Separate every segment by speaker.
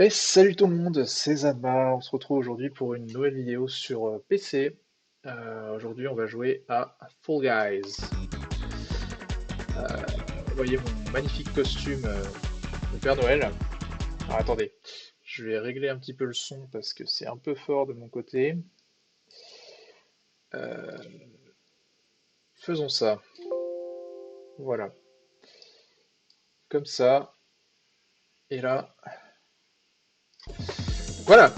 Speaker 1: Et salut tout le monde, c'est Zama. On se retrouve aujourd'hui pour une nouvelle vidéo sur PC. Aujourd'hui, on va jouer à Fall Guys. Vous voyez mon magnifique costume de Père Noël. Alors attendez, je vais régler un petit peu le son parce que c'est un peu fort de mon côté. Euh, Faisons ça. Voilà, comme ça. Et là, voilà.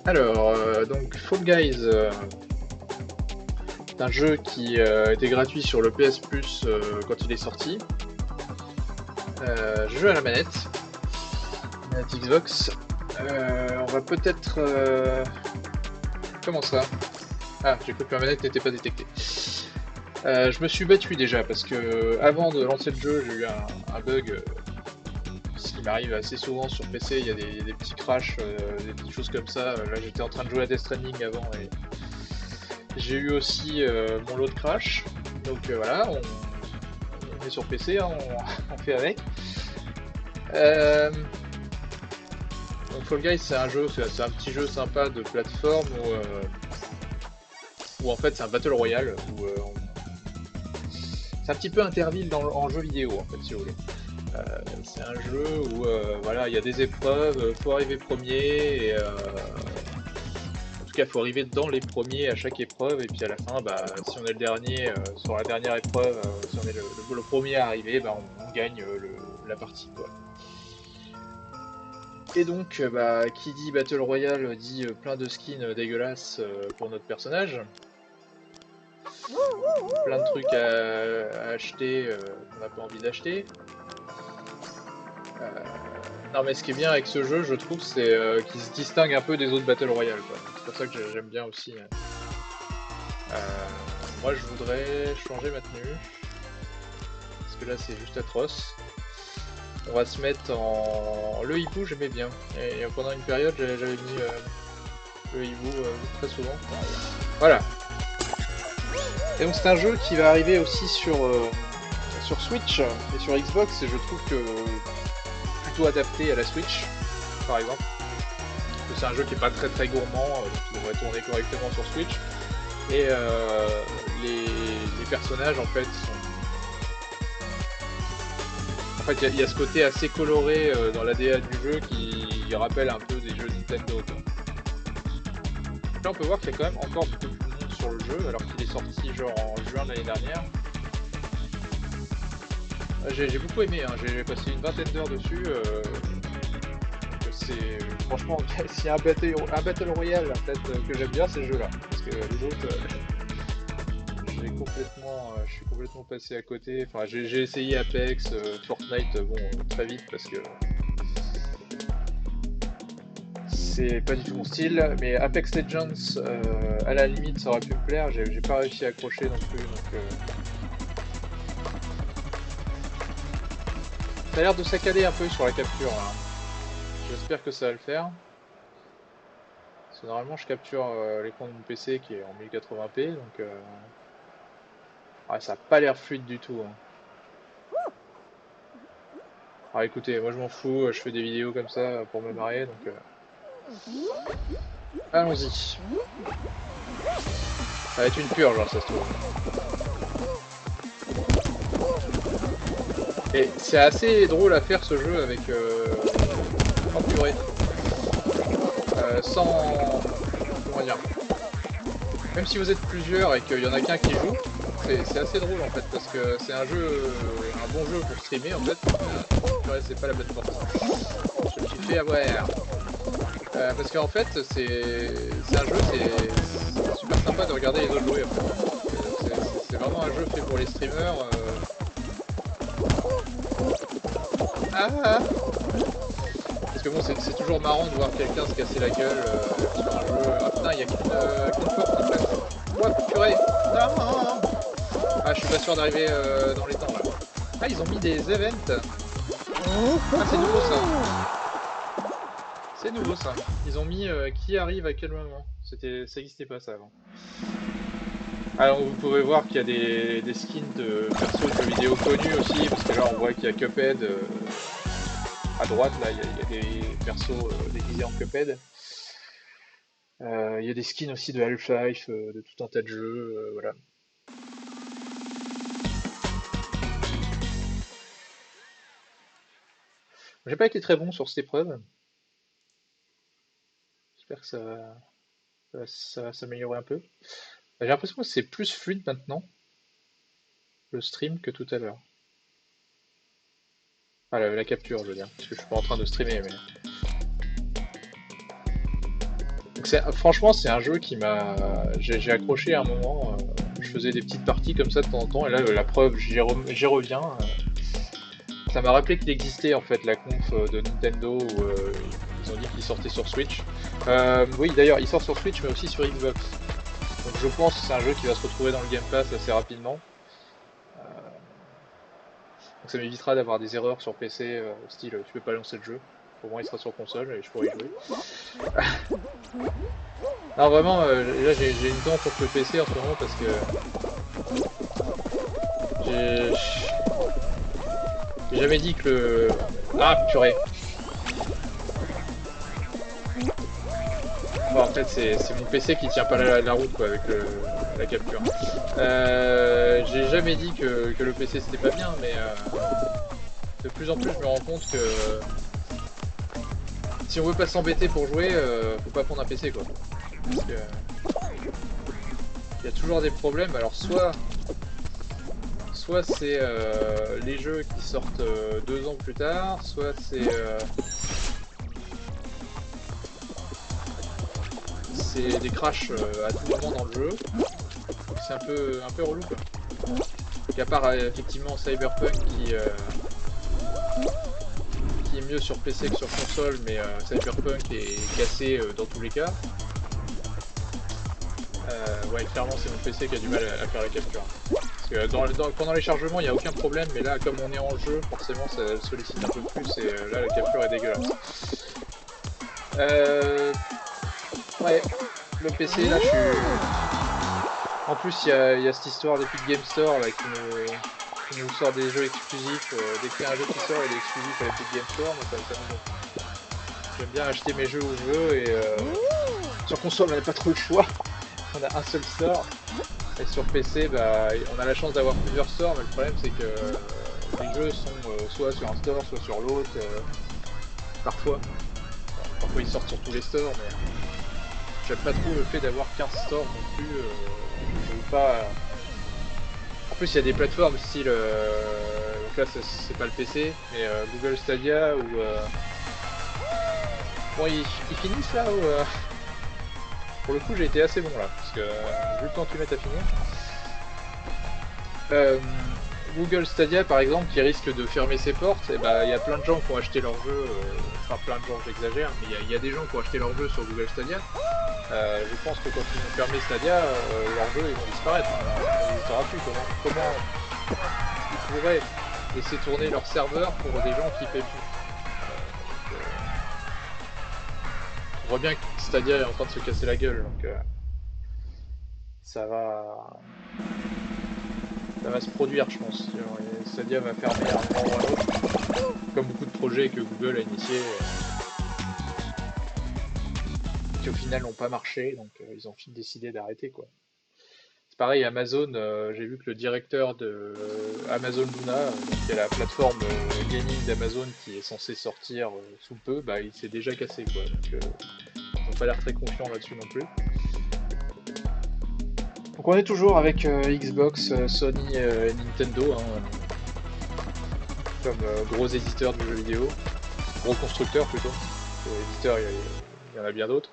Speaker 1: Alors, donc Fall Guys, c'est un jeu qui était gratuit sur le PS Plus quand il est sorti. Je joue à la manette Xbox. On va peut-être. Comment ça? Ah, j'ai cru que ma manette n'était pas détectée. Je me suis battu déjà parce que avant de lancer le jeu, j'ai eu un bug. Ce qui m'arrive assez souvent sur PC, il y a des petits crashs, des petites choses comme ça. Là, j'étais en train de jouer à Death Stranding avant et j'ai eu aussi mon lot de crash. Donc voilà, on est sur PC, hein, on fait avec. Euh, Donc Fall Guys c'est un jeu, c'est un petit jeu sympa de plateforme où en fait c'est un battle royale c'est un petit peu Interville en jeu vidéo en fait si vous voulez. C'est un jeu où voilà il y a des épreuves, faut arriver premier et en tout cas faut arriver dans les premiers à chaque épreuve et puis à la fin bah si on est le dernier sur la dernière épreuve, si on est le premier à arriver bah on gagne la partie quoi. Et donc, bah, qui dit Battle Royale dit plein de skins dégueulasses pour notre personnage. Plein de trucs à acheter qu'on n'a pas envie d'acheter. Euh, non, mais ce qui est bien avec ce jeu, je trouve, c'est qu'il se distingue un peu des autres Battle Royale, quoi. C'est pour ça que j'aime bien aussi. Moi, je voudrais changer ma tenue. Parce que là, c'est juste atroce. On va se mettre en. Le hibou, j'aimais bien. Et pendant une période, j'avais mis le hibou très souvent. Voilà. Et donc c'est un jeu qui va arriver aussi sur Switch et sur Xbox et je trouve que plutôt adapté à la Switch par exemple. C'est un jeu qui est pas très très gourmand, qui devrait tourner correctement sur Switch. Et les personnages en fait sont. En fait il y a ce côté assez coloré dans l'ADA du jeu qui rappelle un peu des jeux Nintendo quoi. Là on peut voir qu'il y a quand même encore beaucoup de monde sur le jeu alors qu'il est sorti genre en juin de l'année dernière. J'ai beaucoup aimé, hein. J'ai passé une vingtaine d'heures dessus. C'est franchement, s'il y a un battle royale en fait, que j'aime bien, c'est ce jeu-là. Parce que les autres, je suis complètement passé à côté. Enfin, j'ai essayé Apex, Fortnite, bon, très vite parce que c'est pas du tout mon style. Mais Apex Legends, à la limite, ça aurait pu me plaire. J'ai pas réussi à accrocher non plus, donc. Ça a l'air de saccader un peu sur la capture là. J'espère que ça va le faire. Parce que normalement je capture l'écran de mon PC qui est en 1080p donc ouais, ça a pas l'air fluide du tout, hein. Alors écoutez, moi je m'en fous, je fais des vidéos comme ça pour me marrer donc allons-y. Ça va être une purge hein, ça se trouve. Et c'est assez drôle à faire ce jeu avec oh purée. Sans comment dire. Même si vous êtes plusieurs et qu'il y en a qu'un qui joue, c'est assez drôle en fait parce que c'est un jeu, un bon jeu pour streamer en fait. Ouais, c'est pas la bonne porte. Je me suis fait avoir. Parce qu'en fait, c'est un jeu, c'est super sympa de regarder les autres jouer. En fait. C'est vraiment un jeu fait pour les streamers. Ah. Parce que bon, c'est toujours marrant de voir quelqu'un se casser la gueule sur un jeu. Ah putain, il y a qu'une porte en fait. Ouais, purée. Non. Ah, je suis pas sûr d'arriver dans les temps là. Ah, ils ont mis des events. Ah, c'est nouveau ça. C'est nouveau ça. Ils ont mis qui arrive à quel moment. Ça existait pas ça avant. Alors vous pouvez voir qu'il y a des skins de persos de jeux vidéo connus aussi, parce que là on voit qu'il y a Cuphead. à droite, là, il y a des persos déguisés en Cuphead. Il y a des skins aussi de Half-Life, de tout un tas de jeux, voilà. J'ai pas été très bon sur cette épreuve. J'espère que ça va s'améliorer un peu. J'ai l'impression que c'est plus fluide maintenant, le stream, que tout à l'heure. Ah, la capture, je veux dire, parce que je suis pas en train de streamer, mais... Donc franchement, c'est un jeu qui m'a... J'ai accroché à un moment, je faisais des petites parties comme ça de temps en temps, et là, la preuve, j'y reviens. Ça m'a rappelé qu'il existait, en fait, la conf de Nintendo, où ils ont dit qu'il sortait sur Switch. Oui, d'ailleurs, il sort sur Switch, mais aussi sur Xbox. Donc je pense que c'est un jeu qui va se retrouver dans le Game Pass assez rapidement. Donc ça m'évitera d'avoir des erreurs sur PC, style tu peux pas lancer le jeu. Au moins il sera sur console et je pourrai y jouer. Non vraiment, là j'ai une dent contre le PC en ce moment parce que j'ai jamais dit que le... Ah purée. Bon, en fait c'est mon PC qui tient pas la route quoi avec la capture. J'ai jamais dit que le PC c'était pas bien, mais de plus en plus je me rends compte que si on veut pas s'embêter pour jouer, faut pas prendre un PC quoi. Parce que il y a toujours des problèmes. Alors soit c'est les jeux qui sortent 2 ans plus tard, soit c'est des crashs à tout moment dans le jeu. C'est un peu relou quoi. Donc à part effectivement Cyberpunk qui est mieux sur PC que sur console, mais Cyberpunk est cassé dans tous les cas. Ouais, clairement c'est mon PC qui a du mal à faire la capture. Parce que pendant les chargements il n'y a aucun problème, mais là comme on est en jeu, forcément ça sollicite un peu plus et là la capture est dégueulasse. Ouais, le PC là je suis... En plus il y a cette histoire d'Epic Game Store là, qui nous sort des jeux exclusifs. Dès qu'il y a un jeu qui sort il est exclusif à l'Epic Game Store, mais ça me gonfle. J'aime bien acheter mes jeux où je veux et sur console on n'a pas trop le choix. On a un seul store et sur PC bah, on a la chance d'avoir plusieurs stores, mais le problème c'est que les jeux sont soit sur un store soit sur l'autre. Parfois ils sortent sur tous les stores, mais j'aime pas trop le fait d'avoir 15 stores non plus. Je veux pas. En plus il y a des plateformes style donc là c'est pas le PC mais Google Stadia ou bon ils finissent là ou pour le coup j'ai été assez bon là parce que vu le temps qu'ils mettent à finir. Google Stadia par exemple qui risque de fermer ses portes, et bah il y a plein de gens qui ont acheté leur jeu, enfin plein de gens j'exagère, mais il y a des gens qui ont acheté leur jeu sur Google Stadia. Je pense que quand ils vont fermer Stadia, leurs jeux ils vont disparaître, on n'existera plus. Comment ils pourraient laisser tourner leur serveur pour des gens qui paient plus. On voit bien que Stadia est en train de se casser la gueule, donc ça va se produire, je pense. Stadia va fermer à un moment ou à un autre, comme beaucoup de projets que Google a initiés, qui au final n'ont pas marché, donc ils ont décidé d'arrêter quoi. C'est pareil, Amazon, j'ai vu que le directeur de Amazon Luna, qui est la plateforme gaming d'Amazon qui est censée sortir sous peu, bah il s'est déjà cassé quoi, donc ils n'ont pas l'air très confiants là-dessus non plus. Donc on est toujours avec Xbox, Sony et Nintendo, comme gros éditeurs de jeux vidéo, gros constructeurs plutôt. Éditeurs, il y en a bien d'autres.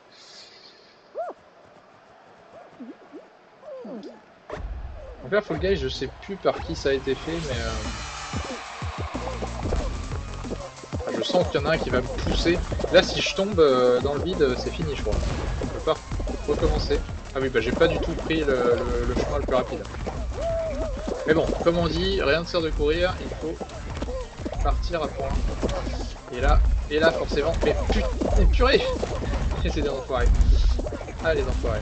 Speaker 1: Donc là, Fall Guys, je sais plus par qui ça a été fait, mais je sens qu'il y en a un qui va me pousser. Là, si je tombe dans le vide, c'est fini, je crois. Je peux pas recommencer. Ah oui, bah j'ai pas du tout pris le chemin le plus rapide. Mais bon, comme on dit, rien ne sert de courir, il faut partir à fond. Et là forcément, mais purée. C'est des enfoirés. Ah les enfoirés.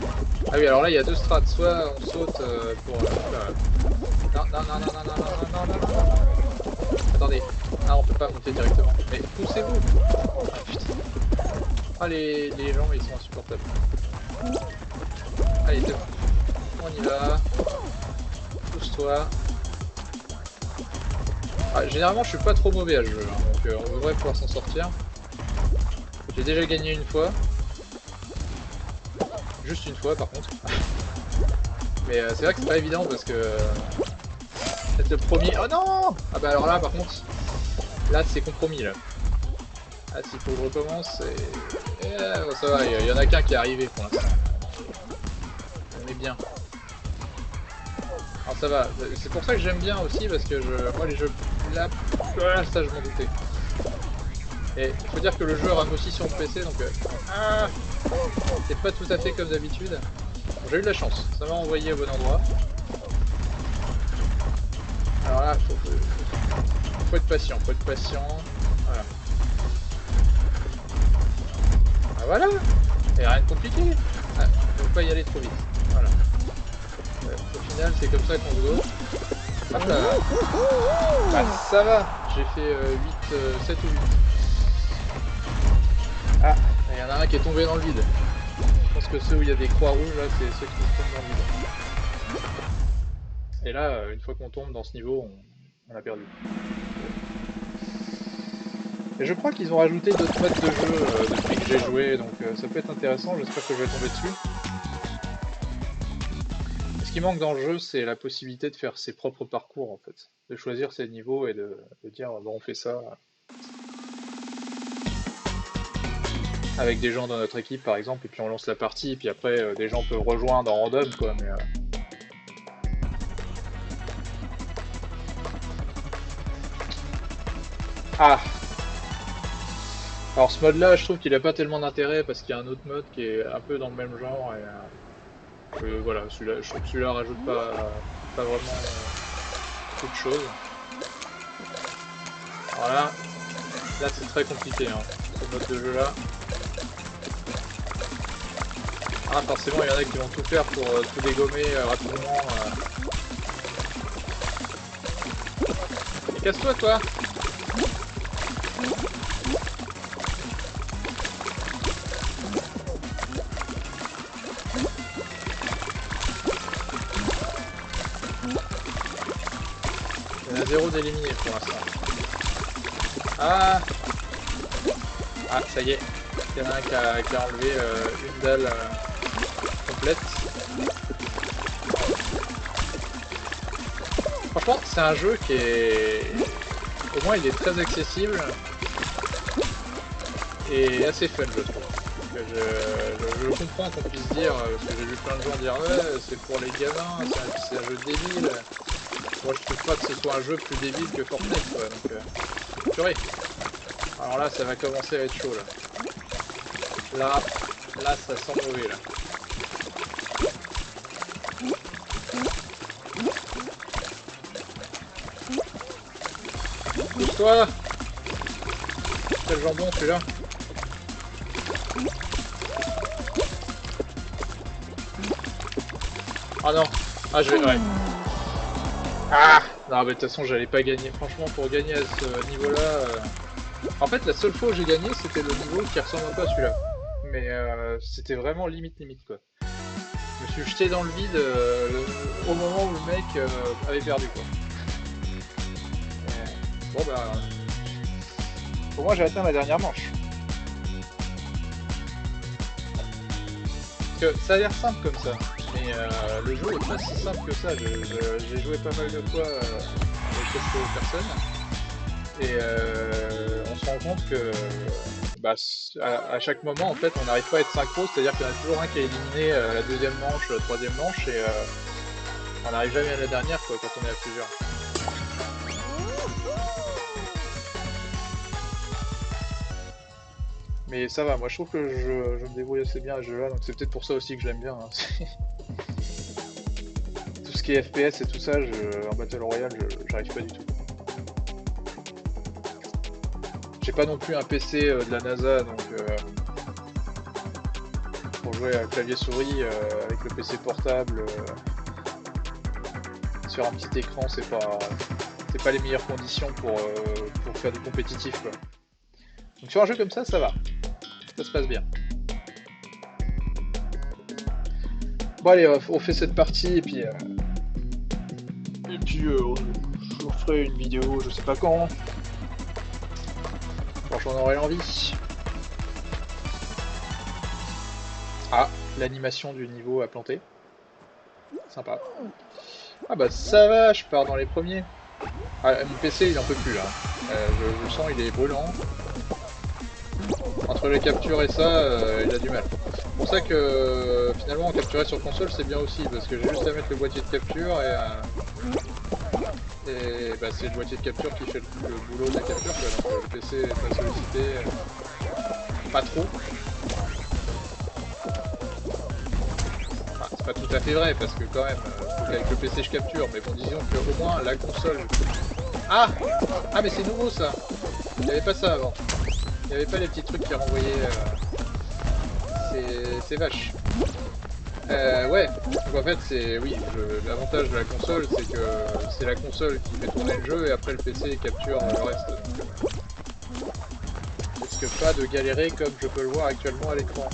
Speaker 1: Ah oui, alors là il y a deux strats, soit on saute pour... Non. Attendez. Ah, on peut pas monter directement. Mais poussez-vous. Ah, putain. Ah, les gens, ils sont insupportables. Allez, c'est bon. On y va. Pousse-toi. Ah, généralement, je suis pas trop mauvais à ce jeu, hein, donc on devrait pouvoir s'en sortir. J'ai déjà gagné une fois. Juste une fois, par contre. Mais c'est vrai que c'est pas évident parce que... être le premier... Oh non! Ah bah alors là, par contre... Là, c'est compromis, là. Ah, s'il faut que je recommence, bon, ça va, il y en a qu'un qui est arrivé pour l'instant. On est bien. Alors ça va, c'est pour ça que j'aime bien aussi, parce que moi les jeux... Là, ça je m'en doutais. Et il faut dire que le jeu rame aussi sur mon PC, donc... c'est pas tout à fait comme d'habitude. Bon, j'ai eu de la chance, ça m'a envoyé au bon endroit. Alors là, faut être patient, Voilà. Ah voilà! Et rien de compliqué! Ah, faut pas y aller trop vite. Voilà. Au final, c'est comme ça qu'on se go. Hop là! Bah, ça va! J'ai fait 7 ou 8. Ah! Il y en a un qui est tombé dans le vide. Je pense que ceux où il y a des croix rouges, là, c'est ceux qui tombent dans le vide. Et là, une fois qu'on tombe dans ce niveau, on a perdu. Et je crois qu'ils ont rajouté d'autres modes de jeu depuis que j'ai joué, donc ça peut être intéressant, j'espère que je vais tomber dessus. Et ce qui manque dans le jeu, c'est la possibilité de faire ses propres parcours en fait. De choisir ses niveaux et de dire bon on fait ça. Avec des gens dans notre équipe par exemple, et puis on lance la partie, et puis après des gens peuvent rejoindre en random quoi, mais... Ah! Alors ce mode là je trouve qu'il a pas tellement d'intérêt parce qu'il y a un autre mode qui est un peu dans le même genre et voilà, celui-là, je trouve que celui-là rajoute pas vraiment beaucoup de choses. Alors là c'est très compliqué hein, ce mode de jeu là. Ah forcément il y en a qui vont tout faire pour tout dégommer rapidement. Et casse-toi toi! Il y en a 0 d'éliminer pour l'instant. Ah! Ah ça y est, il y en a un qui a enlevé une dalle complète. Franchement c'est un jeu qui est... Au moins il est très accessible et assez fun je trouve. Je comprends qu'on puisse dire, parce que j'ai vu plein de gens dire ouais c'est pour les gamins, c'est un jeu débile. Moi je trouve pas que ce soit un jeu plus débile que Fortnite quoi, donc purée. Alors là ça va commencer à être chaud là. Là ça sent mauvais là. Pousse-toi! Quel jambon celui-là! Ah non! Ah je vais... Ouais. Ah! Non mais de toute façon j'allais pas gagner. Franchement pour gagner à ce niveau-là... En fait la seule fois où j'ai gagné c'était le niveau qui ressemble un peu à celui-là. Mais c'était vraiment limite quoi. Je me suis jeté dans le vide au moment où le mec avait perdu quoi. Bon bah... Pour moi j'ai atteint ma dernière manche. Parce que ça a l'air simple comme ça, mais le jeu est pas si simple que ça. J'ai joué pas mal de fois avec quelques personnes, et on se rend compte que bah, à chaque moment en fait on n'arrive pas à être synchro, c'est-à-dire qu'il y en a toujours un qui a éliminé la deuxième manche, la troisième manche, et on n'arrive jamais à la dernière quoi, quand on est à plusieurs. Mais ça va, moi je trouve que je me débrouille assez bien à ce jeu-là, donc c'est peut-être pour ça aussi que je l'aime bien. Hein. Tout ce qui est FPS et tout ça, en Battle Royale, j'arrive pas du tout. J'ai pas non plus un PC de la NASA, donc pour jouer à clavier souris avec le PC portable sur un petit écran, c'est pas c'est pas les meilleures conditions pour faire du compétitif, quoi. Donc sur un jeu comme ça va. Ça se passe bien. Bon allez, on fait cette partie et puis je vous ferai une vidéo, je sais pas quand. Quand j'en aurai envie. Ah, l'animation du niveau à planter. Sympa. Ah bah ça va, je pars dans les premiers. Ah, mon PC il en peut plus là. Je le sens, il est brûlant. Entre les captures et ça, il a du mal. C'est pour ça que finalement capturer sur console c'est bien aussi, parce que j'ai juste à mettre le boîtier de capture et bah, c'est le boîtier de capture qui fait le boulot de la capture, quoi. Donc le PC est pas sollicité, pas trop. Enfin, c'est pas tout à fait vrai, parce que quand même, faut qu'avec le PC je capture, mais bon, disons qu'au moins la console... Ah Ah mais c'est nouveau ça. Il n'y avait pas ça avant. Il n'y avait pas les petits trucs qui renvoyaient... C'est vache. Ouais, donc en fait c'est... Oui, l'avantage de la console c'est que c'est la console qui fait tourner le jeu et après le PC capture le reste. Donc, je risque pas de galérer comme je peux le voir actuellement à l'écran.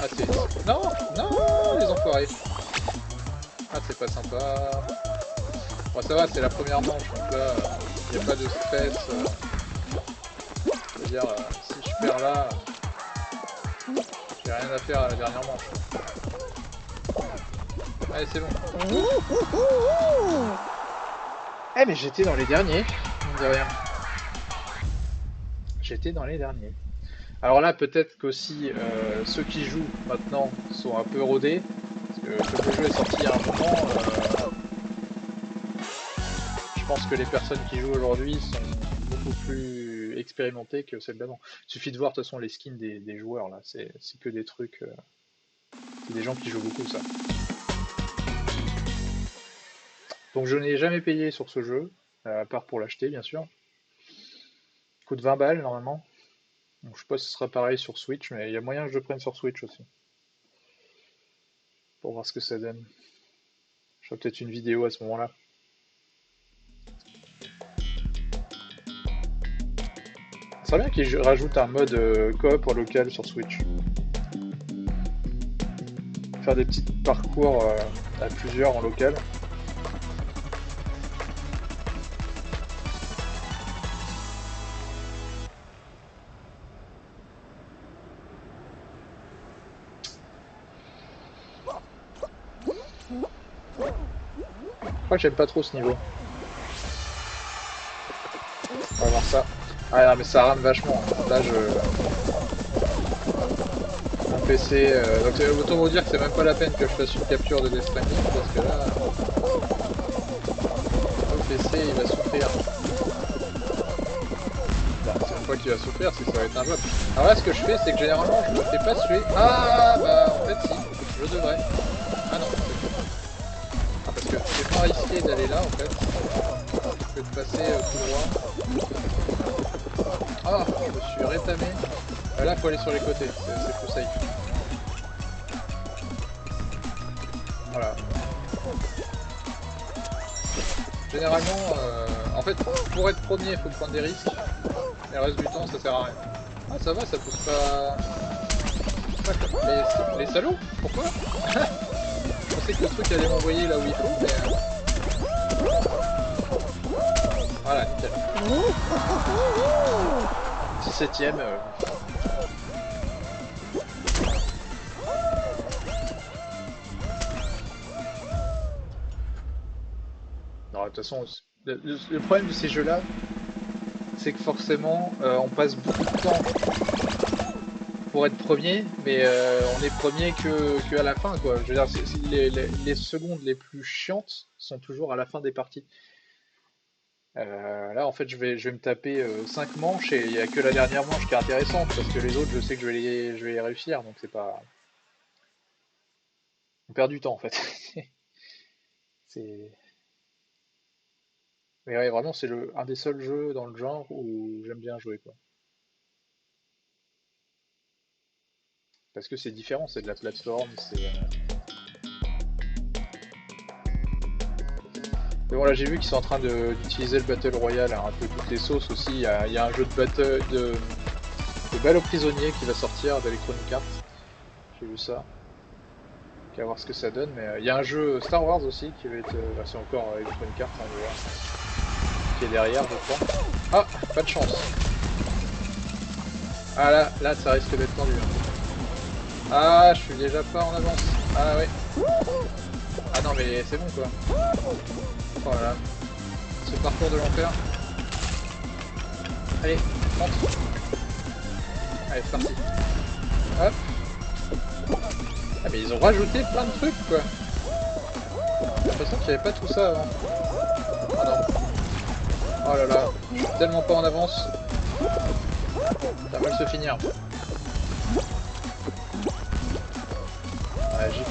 Speaker 1: Ah c'est... Non Non les enfoirés. Ah c'est pas sympa. Bon ça va, c'est la première manche, donc là, il n'y a pas de stress. Je veux dire, si je perds là, j'ai rien à faire à la dernière manche. Allez c'est bon. Eh mais j'étais dans les derniers, mine de rien. J'étais dans les derniers. Alors là, peut-être qu'aussi ceux qui jouent maintenant sont un peu rodés, parce que comme le jeu est sorti il y a un moment, je pense que les personnes qui jouent aujourd'hui sont beaucoup plus expérimentées que celles d'avant. Il suffit de voir de toute façon les skins des joueurs là, c'est que des trucs, c'est des gens qui jouent beaucoup ça. Donc je n'ai jamais payé sur ce jeu, à part pour l'acheter bien sûr. Il coûte 20 balles normalement. Donc, je sais pas si ce sera pareil sur Switch, mais il y a moyen que je le prenne sur Switch aussi. Pour voir ce que ça donne. Je ferai peut-être une vidéo à ce moment-là. Ça serait bien qu'ils rajoutent un mode coop en local sur Switch. Faire des petits parcours à plusieurs en local. Je crois que j'aime pas trop ce niveau. On va voir ça. Ah non, mais ça rame vachement. Là, mon PC... Donc autant vous dire que c'est même pas la peine que je fasse une capture de Death Stranding, parce que là... Le PC, il va souffrir. Bah, c'est même pas qu'il va souffrir, c'est que ça va être un job. Alors là, ce que je fais, c'est que généralement, je me fais pas tuer. Ah, bah, en fait, si. Je devrais. Ah non, c'est tout. Ah, parce que c'est pas risqué d'aller là, en fait. Que de passer tout droit. Ah, je me suis rétamé. Là, faut aller sur les côtés, c'est plus safe. Voilà. Généralement, en fait, pour être premier, il faut prendre des risques. Et le reste du temps, ça sert à rien. Ah, ça va, ça pousse pas... Les salauds? Pourquoi? Je pensais que le truc allait m'envoyer là où il faut, mais... Voilà, nickel. 17ème. Non, de toute façon, le problème de ces jeux-là, c'est que forcément, on passe beaucoup de temps pour être premier, mais on est premier que à la fin, quoi. Je veux dire, les secondes les plus chiantes sont toujours à la fin des parties. Là, en fait, je vais me taper 5 manches et il n'y a que la dernière manche qui est intéressante parce que les autres, je sais que je vais les réussir, donc c'est pas. On perd du temps en fait. C'est. Mais ouais, vraiment, c'est un des seuls jeux dans le genre où j'aime bien jouer, quoi. Parce que c'est différent, c'est de la plateforme, c'est. Mais bon là j'ai vu qu'ils sont en train d'utiliser le Battle Royale à un peu toutes les sauces aussi. Il y a un jeu de battle de balle aux prisonniers qui va sortir d'Electronic Arts. J'ai vu ça. Donc à voir ce que ça donne. Mais il y a un jeu Star Wars aussi qui va être. Bah, c'est encore Electronic Arts, hein, d'ailleurs, qui est derrière je crois. Ah, pas de chance. Ah là ça risque d'être tendu. Hein. Ah, je suis déjà pas en avance. Ah ouais. Ah non mais c'est bon quoi. Oh là là. Ce parcours de l'enfer. Allez, monte. Allez, c'est parti. Hop. Ah mais ils ont rajouté plein de trucs quoi. J'ai l'impression qu'il n'y avait pas tout ça avant. Ah non. Oh là là, je suis tellement pas en avance. Ça va mal se finir.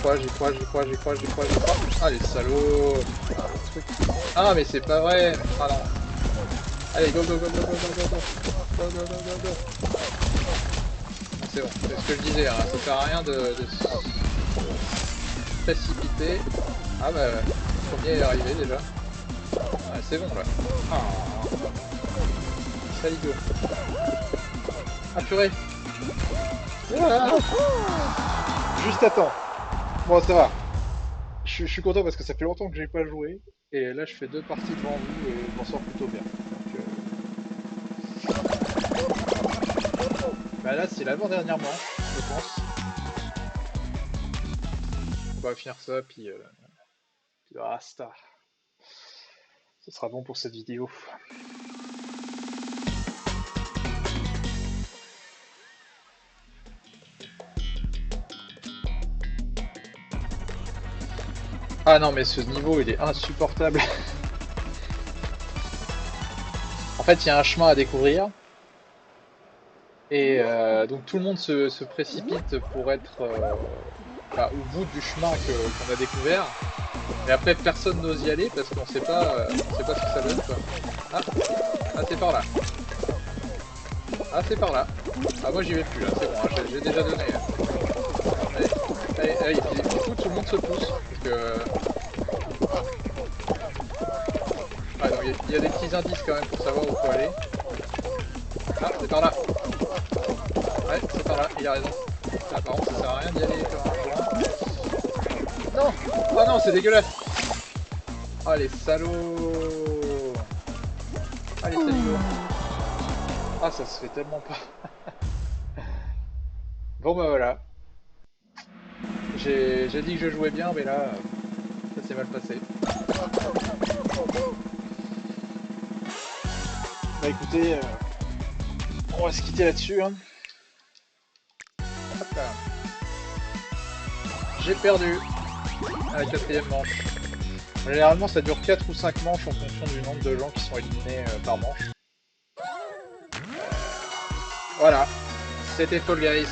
Speaker 1: Ouais, j'y crois. Ah les salauds. Ah, le truc. Ah mais c'est pas vrai. Ah non. Allez, go. C'est bon, c'est ce que je disais, hein. Ça sert à rien de se précipiter. Ah bah, le premier est arrivé déjà. Ah, c'est bon là. Ah, saligo. Ah purée. Ah, juste à temps. Bon, ça va. Je suis content parce que ça fait longtemps que j'ai pas joué. Et là, je fais 2 parties devant vous et je m'en sors plutôt bien. Donc, bah là, c'est l'avant-dernière manche, je pense. On va finir ça, puis basta. Ce sera bon pour cette vidéo. Ah non, mais ce niveau, il est insupportable. En fait, il y a un chemin à découvrir. Et donc tout le monde se précipite pour être bah, au bout du chemin qu'on a découvert. Et après, personne n'ose y aller parce qu'on sait pas ce que ça donne quoi. Ah, ah c'est par là. Ah c'est par là. Ah moi j'y vais plus là, c'est bon, hein, j'ai déjà donné. Allez, et puis, du coup tout le monde se pousse. Parce que... Ah non, il y a des petits indices quand même pour savoir où faut aller. Ah, c'est par là. Ouais, c'est par là, il a raison. Ah, par contre, ça sert à rien d'y aller comme un joint. Non! Oh non, c'est dégueulasse! Ah, les salauds! Ah, les saligots! Ah, ça se fait tellement pas. Bon, bah voilà. J'ai dit que je jouais bien, mais là, ça s'est mal passé. Bah écoutez, on va se quitter là-dessus. Hein. Hop là. J'ai perdu à la 4ème manche. Généralement, ça dure 4 ou 5 manches en fonction du nombre de gens qui sont éliminés par manche. Voilà, c'était Fall Guys.